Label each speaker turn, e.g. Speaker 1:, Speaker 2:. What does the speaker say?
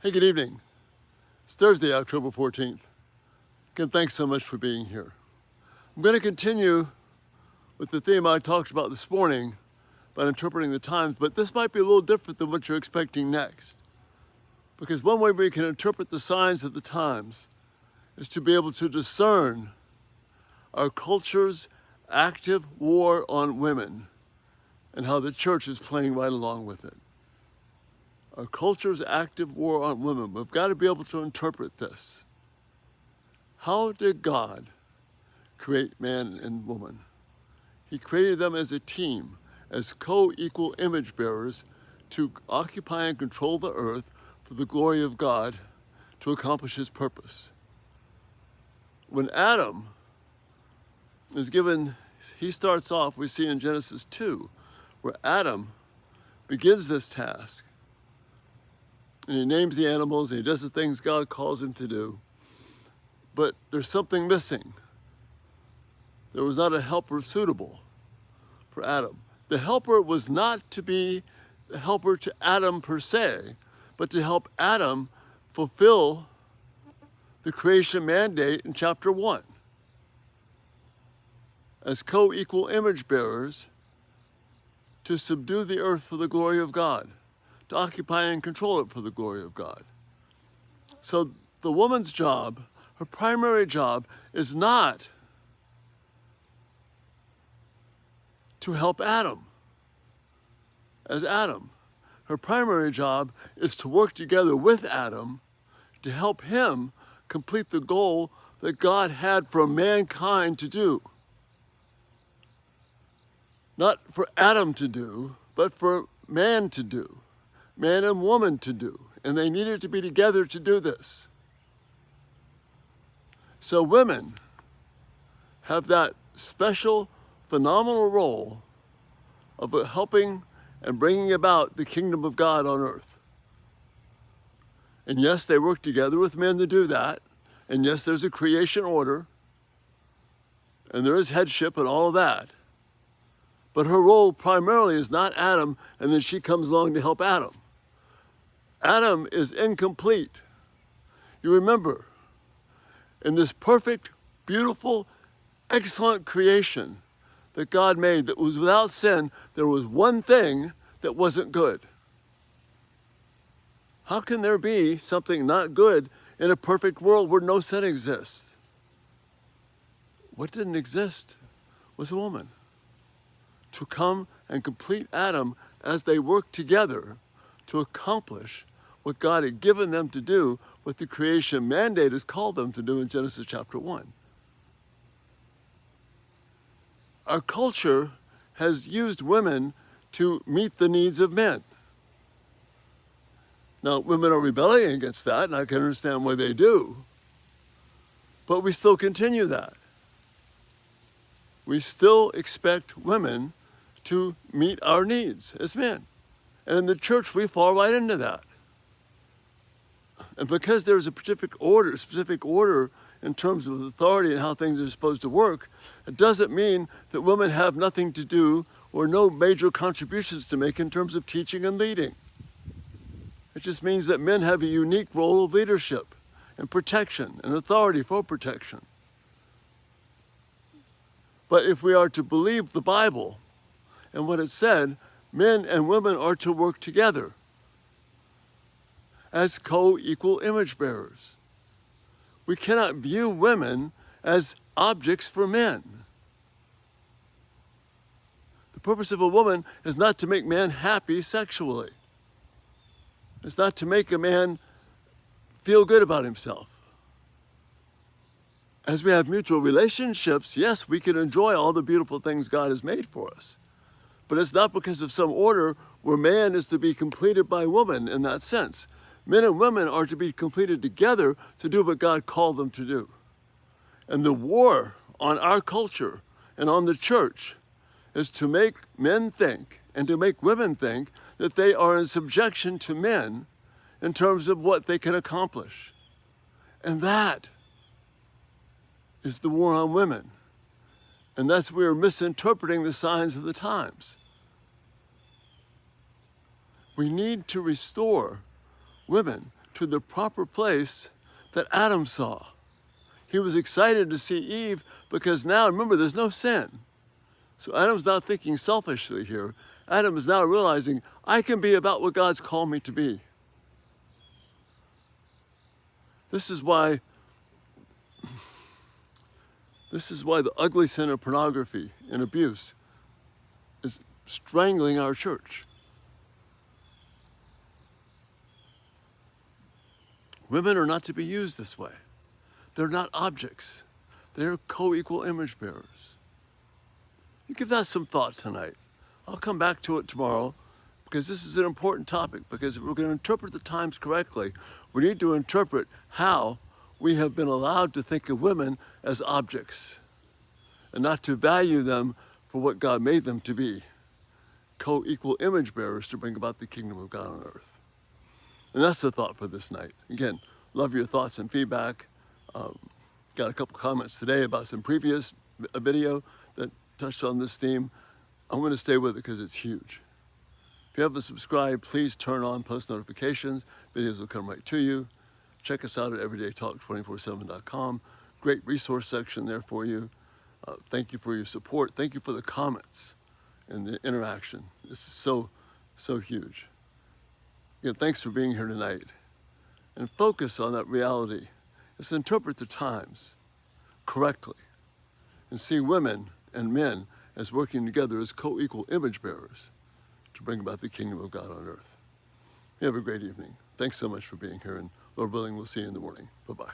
Speaker 1: Hey, good evening. It's Thursday, October 14th. Again, thanks so much for being here. I'm going to continue with the theme I talked about this morning about interpreting the times, but this might be a little different than what you're expecting next. Because one way we can interpret the signs of the times is to be able to discern our culture's active war on women and how the church is playing right along with it. Our culture's active war on women. We've got to be able to interpret this. How did God create man and woman? He created them as a team, as co-equal image bearers to occupy and control the earth for the glory of God to accomplish his purpose. When Adam is given, he starts off, we see in Genesis 2, where Adam begins this task. And he names the animals, and he does the things God calls him to do. But there's something missing. There was not a helper suitable for Adam. The helper was not to be the helper to Adam per se, but to help Adam fulfill the creation mandate in chapter 1. As co-equal image bearers to subdue the earth for the glory of God, to occupy and control it for the glory of God. So the woman's job, her primary job, is not to help Adam as Adam. Her primary job is to work together with Adam to help him complete the goal that God had for mankind to do. Not for Adam to do, but for man to do. Man and woman to do, and they needed to be together to do this. So women have that special, phenomenal role of helping and bringing about the kingdom of God on earth. And yes, they work together with men to do that, and yes, there's a creation order, and there is headship and all of that. But her role primarily is not Adam, and then she comes along to help Adam. Adam is incomplete. You remember, in this perfect, beautiful, excellent creation that God made that was without sin, there was one thing that wasn't good. How can there be something not good in a perfect world where no sin exists? What didn't exist was a woman to come and complete Adam as they worked together to accomplish what God had given them to do, what the creation mandate has called them to do in Genesis chapter 1. Our culture has used women to meet the needs of men. Now, women are rebelling against that, and I can understand why they do. But we still continue that. We still expect women to meet our needs as men. And in the church, we fall right into that. And because there's a specific order in terms of authority and how things are supposed to work, it doesn't mean that women have nothing to do or no major contributions to make in terms of teaching and leading. It just means that men have a unique role of leadership and protection and authority for protection. But if we are to believe the Bible and what it said, men and women are to work together as co-equal image bearers. We cannot view women as objects for men. The purpose of a woman is not to make man happy sexually. It's not to make a man feel good about himself. As we have mutual relationships, yes, we can enjoy all the beautiful things God has made for us. But it's not because of some order where man is to be completed by woman in that sense. Men and women are to be completed together to do what God called them to do. And the war on our culture and on the church is to make men think and to make women think that they are in subjection to men in terms of what they can accomplish. And that is the war on women. And that's where we're misinterpreting the signs of the times. We need to restore women to to the proper place that Adam saw. He was excited to see Eve because now, remember, there's no sin. So Adam's not thinking selfishly here. Adam is now realizing, I can be about what God's called me to be. This is why the ugly sin of pornography and abuse is strangling our church. Women are not to be used this way. They're not objects. They're co-equal image bearers. You give that some thought tonight. I'll come back to it tomorrow because this is an important topic, because if we're going to interpret the times correctly, we need to interpret how we have been allowed to think of women as objects and not to value them for what God made them to be, co-equal image bearers to bring about the kingdom of God on earth. And that's the thought for this night. Again, love your thoughts and feedback. Got a couple comments today about some previous video that touched on this theme. I'm going to stay with it because it's huge. If you haven't subscribed, please turn on post notifications. Videos will come right to you. Check us out at everydaytalk247.com. Great resource section there for you. Thank you for your support. Thank you for the comments and the interaction. This is so huge. Again, thanks for being here tonight. And focus on that reality. Let's interpret the times correctly and see women and men as working together as co-equal image bearers to bring about the kingdom of God on earth. You have a great evening. Thanks so much for being here, and Lord willing, we'll see you in the morning. Bye-bye.